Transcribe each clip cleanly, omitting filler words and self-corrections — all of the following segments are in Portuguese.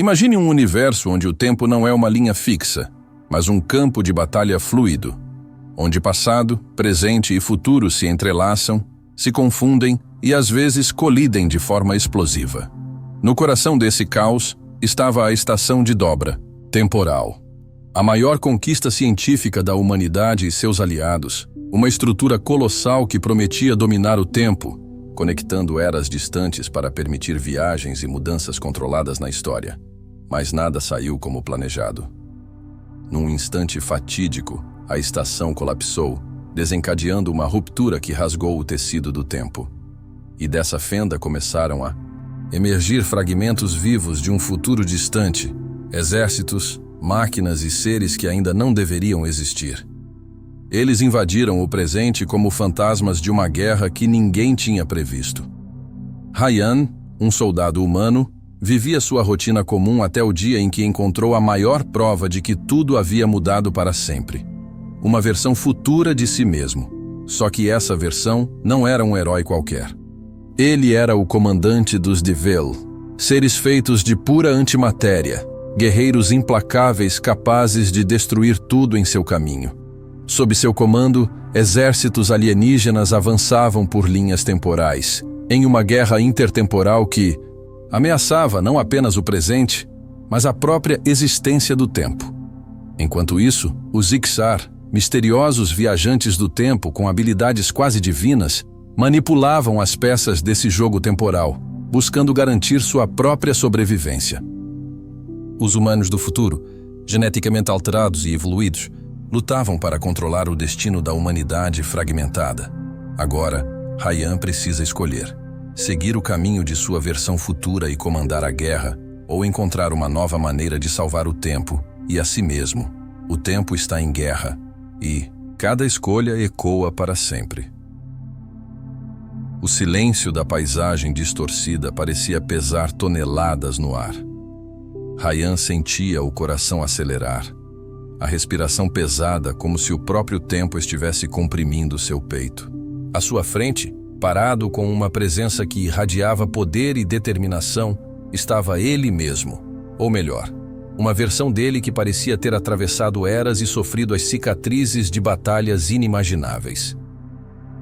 Imagine um universo onde o tempo não é uma linha fixa, mas um campo de batalha fluido, onde passado, presente e futuro se entrelaçam, se confundem e às vezes colidem de forma explosiva. No coração desse caos estava a estação de dobra, temporal. A maior conquista científica da humanidade e seus aliados, uma estrutura colossal que prometia dominar o tempo, conectando eras distantes para permitir viagens e mudanças controladas na história. Mas nada saiu como planejado. Num instante fatídico, a estação colapsou, desencadeando uma ruptura que rasgou o tecido do tempo. E dessa fenda começaram a emergir fragmentos vivos de um futuro distante, exércitos, máquinas e seres que ainda não deveriam existir. Eles invadiram o presente como fantasmas de uma guerra que ninguém tinha previsto. Ryan, um soldado humano, vivia sua rotina comum até o dia em que encontrou a maior prova de que tudo havia mudado para sempre. Uma versão futura de si mesmo. Só que essa versão não era um herói qualquer. Ele era o comandante dos Devil, seres feitos de pura antimatéria, guerreiros implacáveis capazes de destruir tudo em seu caminho. Sob seu comando, exércitos alienígenas avançavam por linhas temporais, em uma guerra intertemporal que ameaçava não apenas o presente, mas a própria existência do tempo. Enquanto isso, os Ixar, misteriosos viajantes do tempo com habilidades quase divinas, manipulavam as peças desse jogo temporal, buscando garantir sua própria sobrevivência. Os humanos do futuro, geneticamente alterados e evoluídos, lutavam para controlar o destino da humanidade fragmentada. Agora, Ryan precisa escolher: seguir o caminho de sua versão futura e comandar a guerra, ou encontrar uma nova maneira de salvar o tempo e a si mesmo. O tempo está em guerra, e cada escolha ecoa para sempre. O silêncio da paisagem distorcida parecia pesar toneladas no ar. Ryan sentia o coração acelerar, a respiração pesada como se o próprio tempo estivesse comprimindo seu peito. À sua frente, parado com uma presença que irradiava poder e determinação, estava ele mesmo, ou melhor, uma versão dele que parecia ter atravessado eras e sofrido as cicatrizes de batalhas inimagináveis.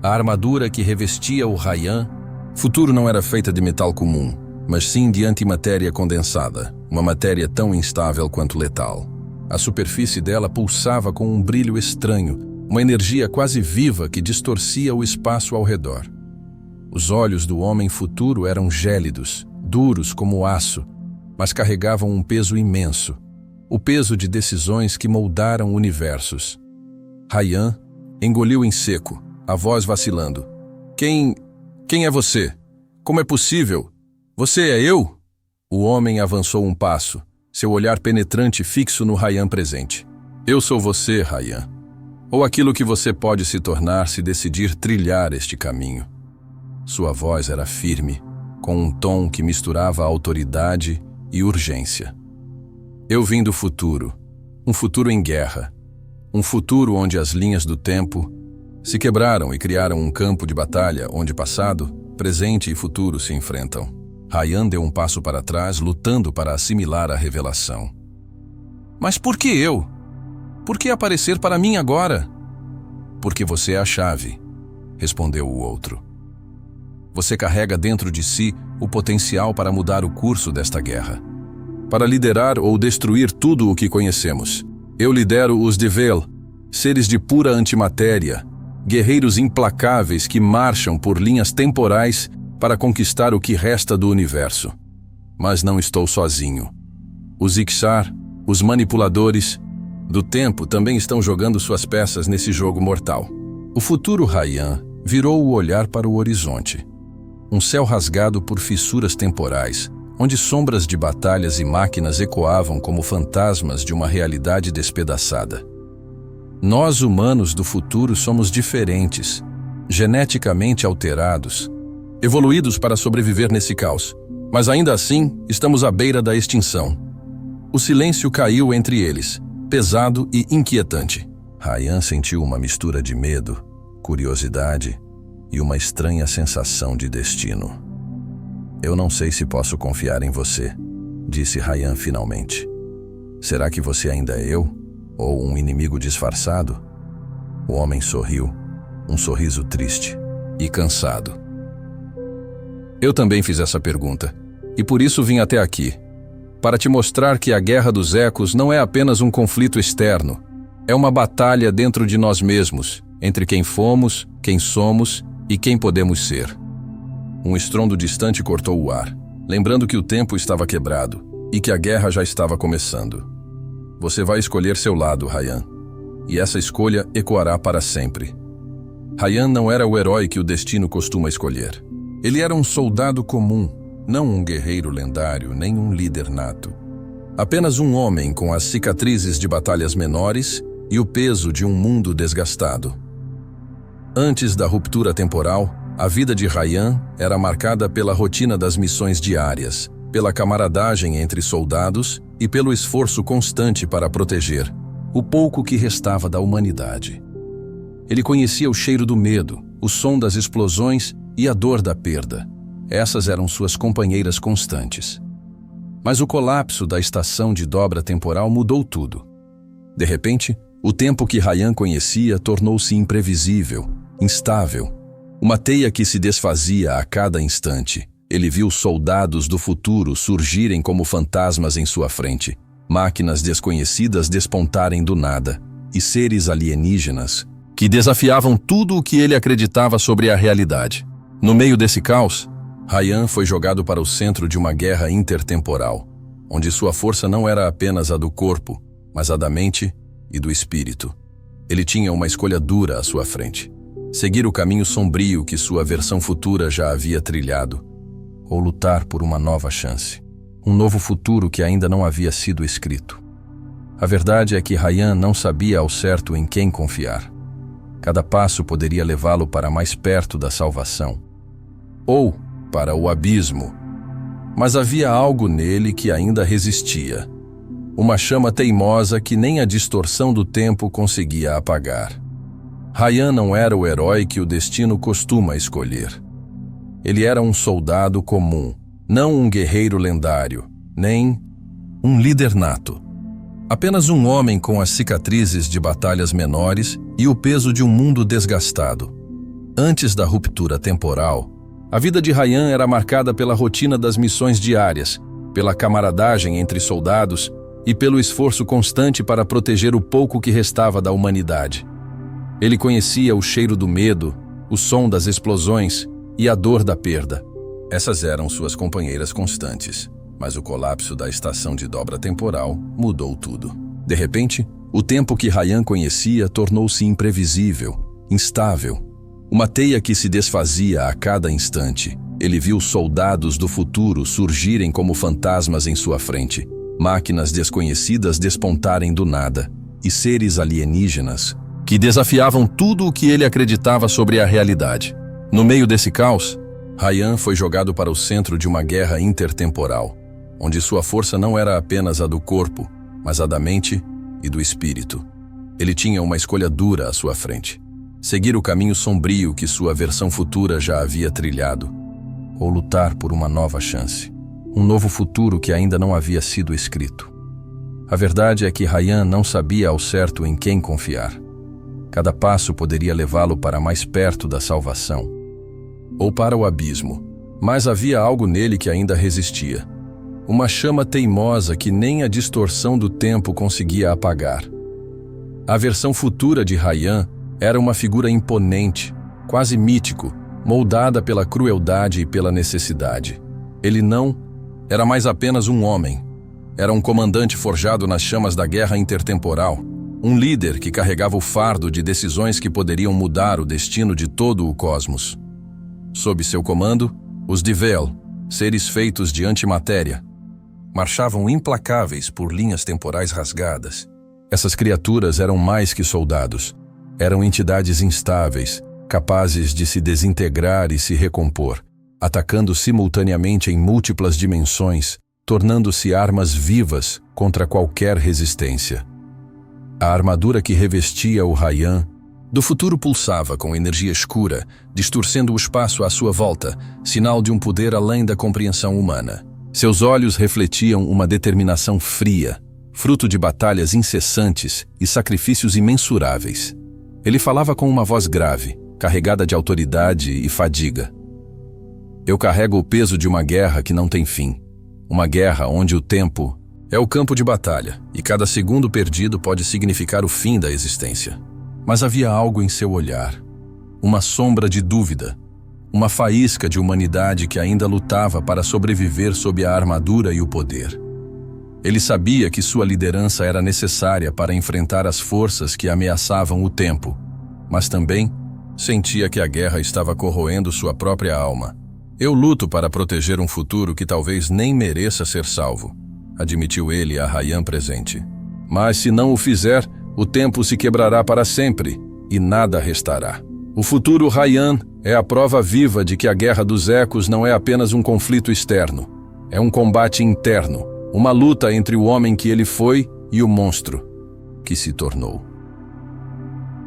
A armadura que revestia o Ryan, futuro não era feita de metal comum, mas sim de antimatéria condensada, uma matéria tão instável quanto letal. A superfície dela pulsava com um brilho estranho, uma energia quase viva que distorcia o espaço ao redor. Os olhos do homem futuro eram gélidos, duros como aço, mas carregavam um peso imenso, o peso de decisões que moldaram universos. Ryan engoliu em seco, a voz vacilando. Quem é você? Como é possível? Você é eu? O homem avançou um passo, seu olhar penetrante fixo no Ryan presente. Eu sou você, Ryan. Ou aquilo que você pode se tornar se decidir trilhar este caminho. Sua voz era firme, com um tom que misturava autoridade e urgência. Eu vim do futuro, um futuro em guerra, um futuro onde as linhas do tempo se quebraram e criaram um campo de batalha onde passado, presente e futuro se enfrentam. Ryan deu um passo para trás, lutando para assimilar a revelação. Mas por que eu? Por que aparecer para mim agora? Porque você é a chave, respondeu o outro. Você carrega dentro de si o potencial para mudar o curso desta guerra, para liderar ou destruir tudo o que conhecemos. Eu lidero os Devil, seres de pura antimatéria, guerreiros implacáveis que marcham por linhas temporais para conquistar o que resta do universo. Mas não estou sozinho. Os Ixar, os manipuladores do tempo, também estão jogando suas peças nesse jogo mortal. O futuro Ryan virou o olhar para o horizonte. Um céu rasgado por fissuras temporais, onde sombras de batalhas e máquinas ecoavam como fantasmas de uma realidade despedaçada. Nós, humanos do futuro, somos diferentes, geneticamente alterados, evoluídos para sobreviver nesse caos, mas ainda assim estamos à beira da extinção. O silêncio caiu entre eles, pesado e inquietante. Ryan sentiu uma mistura de medo, curiosidade e uma estranha sensação de destino. Eu não sei se posso confiar em você, disse Ryan finalmente. Será que você ainda é eu? Ou um inimigo disfarçado? O homem sorriu, um sorriso triste e cansado. Eu também fiz essa pergunta, e por isso vim até aqui, para te mostrar que a Guerra dos Ecos não é apenas um conflito externo, é uma batalha dentro de nós mesmos, entre quem fomos, quem somos e quem podemos ser. Um estrondo distante cortou o ar, lembrando que o tempo estava quebrado e que a guerra já estava começando. Você vai escolher seu lado, Ryan, e essa escolha ecoará para sempre. Ryan não era o herói que o destino costuma escolher. Ele era um soldado comum, não um guerreiro lendário, nem um líder nato. Apenas um homem com as cicatrizes de batalhas menores e o peso de um mundo desgastado. Antes da ruptura temporal, a vida de Ryan era marcada pela rotina das missões diárias, pela camaradagem entre soldados e pelo esforço constante para proteger o pouco que restava da humanidade. Ele conhecia o cheiro do medo, o som das explosões e a dor da perda. Essas eram suas companheiras constantes. Mas o colapso da estação de dobra temporal mudou tudo. De repente, o tempo que Ryan conhecia tornou-se imprevisível, instável. Uma teia que se desfazia a cada instante. Ele viu soldados do futuro surgirem como fantasmas em sua frente, máquinas desconhecidas despontarem do nada, e seres alienígenas que desafiavam tudo o que ele acreditava sobre a realidade. No meio desse caos, Ryan foi jogado para o centro de uma guerra intertemporal, onde sua força não era apenas a do corpo, mas a da mente e do espírito. Ele tinha uma escolha dura à sua frente: seguir o caminho sombrio que sua versão futura já havia trilhado, ou lutar por uma nova chance, um novo futuro que ainda não havia sido escrito. A verdade é que Ryan não sabia ao certo em quem confiar. Cada passo poderia levá-lo para mais perto da salvação, ou para o abismo. Mas havia algo nele que ainda resistia, uma chama teimosa que nem a distorção do tempo conseguia apagar. Ryan não era o herói que o destino costuma escolher. Ele era um soldado comum, não um guerreiro lendário, nem um líder nato. Apenas um homem com as cicatrizes de batalhas menores e o peso de um mundo desgastado. Antes da ruptura temporal, a vida de Ryan era marcada pela rotina das missões diárias, pela camaradagem entre soldados e pelo esforço constante para proteger o pouco que restava da humanidade. Ele conhecia o cheiro do medo, o som das explosões e a dor da perda. Essas eram suas companheiras constantes, mas o colapso da estação de dobra temporal mudou tudo. De repente, o tempo que Ryan conhecia tornou-se imprevisível, instável. Uma teia que se desfazia a cada instante. Ele viu soldados do futuro surgirem como fantasmas em sua frente, máquinas desconhecidas despontarem do nada, e seres alienígenas que desafiavam tudo o que ele acreditava sobre a realidade. No meio desse caos, Ryan foi jogado para o centro de uma guerra intertemporal, onde sua força não era apenas a do corpo, mas a da mente e do espírito. Ele tinha uma escolha dura à sua frente: seguir o caminho sombrio que sua versão futura já havia trilhado, ou lutar por uma nova chance, um novo futuro que ainda não havia sido escrito. A verdade é que Ryan não sabia ao certo em quem confiar. Cada passo poderia levá-lo para mais perto da salvação, ou para o abismo, mas havia algo nele que ainda resistia. Uma chama teimosa que nem a distorção do tempo conseguia apagar. A versão futura de Ryan era uma figura imponente, quase mítico, moldada pela crueldade e pela necessidade. Ele não era mais apenas um homem. Era um comandante forjado nas chamas da guerra intertemporal, um líder que carregava o fardo de decisões que poderiam mudar o destino de todo o cosmos. Sob seu comando, os Divel, seres feitos de antimatéria, marchavam implacáveis por linhas temporais rasgadas. Essas criaturas eram mais que soldados. Eram entidades instáveis, capazes de se desintegrar e se recompor, atacando simultaneamente em múltiplas dimensões, tornando-se armas vivas contra qualquer resistência. A armadura que revestia o Ryan do futuro pulsava com energia escura, distorcendo o espaço à sua volta, sinal de um poder além da compreensão humana. Seus olhos refletiam uma determinação fria, fruto de batalhas incessantes e sacrifícios imensuráveis. Ele falava com uma voz grave, carregada de autoridade e fadiga. Eu carrego o peso de uma guerra que não tem fim. Uma guerra onde o tempo é o campo de batalha, e cada segundo perdido pode significar o fim da existência. Mas havia algo em seu olhar. Uma sombra de dúvida. Uma faísca de humanidade que ainda lutava para sobreviver sob a armadura e o poder. Ele sabia que sua liderança era necessária para enfrentar as forças que ameaçavam o tempo, mas também sentia que a guerra estava corroendo sua própria alma. Eu luto para proteger um futuro que talvez nem mereça ser salvo, admitiu ele a Ryan presente. Mas se não o fizer, o tempo se quebrará para sempre e nada restará. O futuro Ryan é a prova viva de que a Guerra dos Ecos não é apenas um conflito externo. É um combate interno, uma luta entre o homem que ele foi e o monstro que se tornou.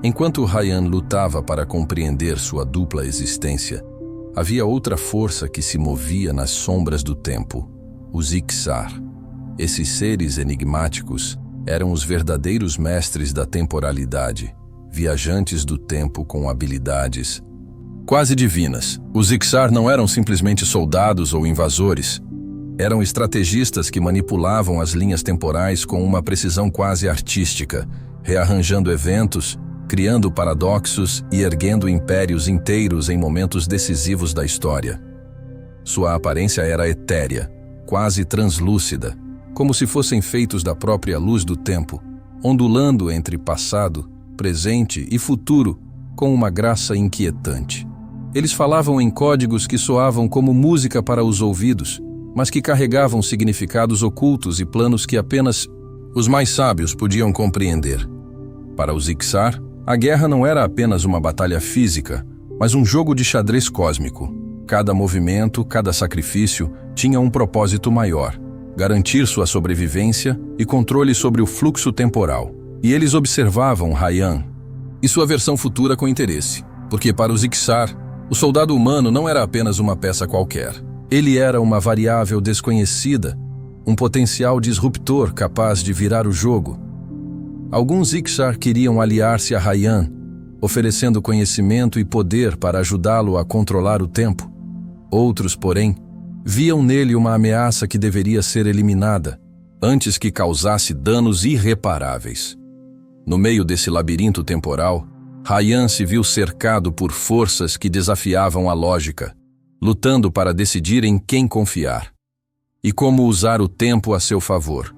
Enquanto Ryan lutava para compreender sua dupla existência, havia outra força que se movia nas sombras do tempo, os Ixar. Esses seres enigmáticos eram os verdadeiros mestres da temporalidade, viajantes do tempo com habilidades quase divinas. Os Ixar não eram simplesmente soldados ou invasores. Eram estrategistas que manipulavam as linhas temporais com uma precisão quase artística, rearranjando eventos, criando paradoxos e erguendo impérios inteiros em momentos decisivos da história. Sua aparência era etérea, quase translúcida, como se fossem feitos da própria luz do tempo, ondulando entre passado, presente e futuro com uma graça inquietante. Eles falavam em códigos que soavam como música para os ouvidos, mas que carregavam significados ocultos e planos que apenas os mais sábios podiam compreender. Para os Ixar, a guerra não era apenas uma batalha física, mas um jogo de xadrez cósmico. Cada movimento, cada sacrifício tinha um propósito maior: garantir sua sobrevivência e controle sobre o fluxo temporal. E eles observavam Ryan e sua versão futura com interesse, porque para os Ixar, o soldado humano não era apenas uma peça qualquer. Ele era uma variável desconhecida, um potencial disruptor capaz de virar o jogo. Alguns Ixar queriam aliar-se a Ryan, oferecendo conhecimento e poder para ajudá-lo a controlar o tempo. Outros, porém, viam nele uma ameaça que deveria ser eliminada, antes que causasse danos irreparáveis. No meio desse labirinto temporal, Ryan se viu cercado por forças que desafiavam a lógica, lutando para decidir em quem confiar e como usar o tempo a seu favor.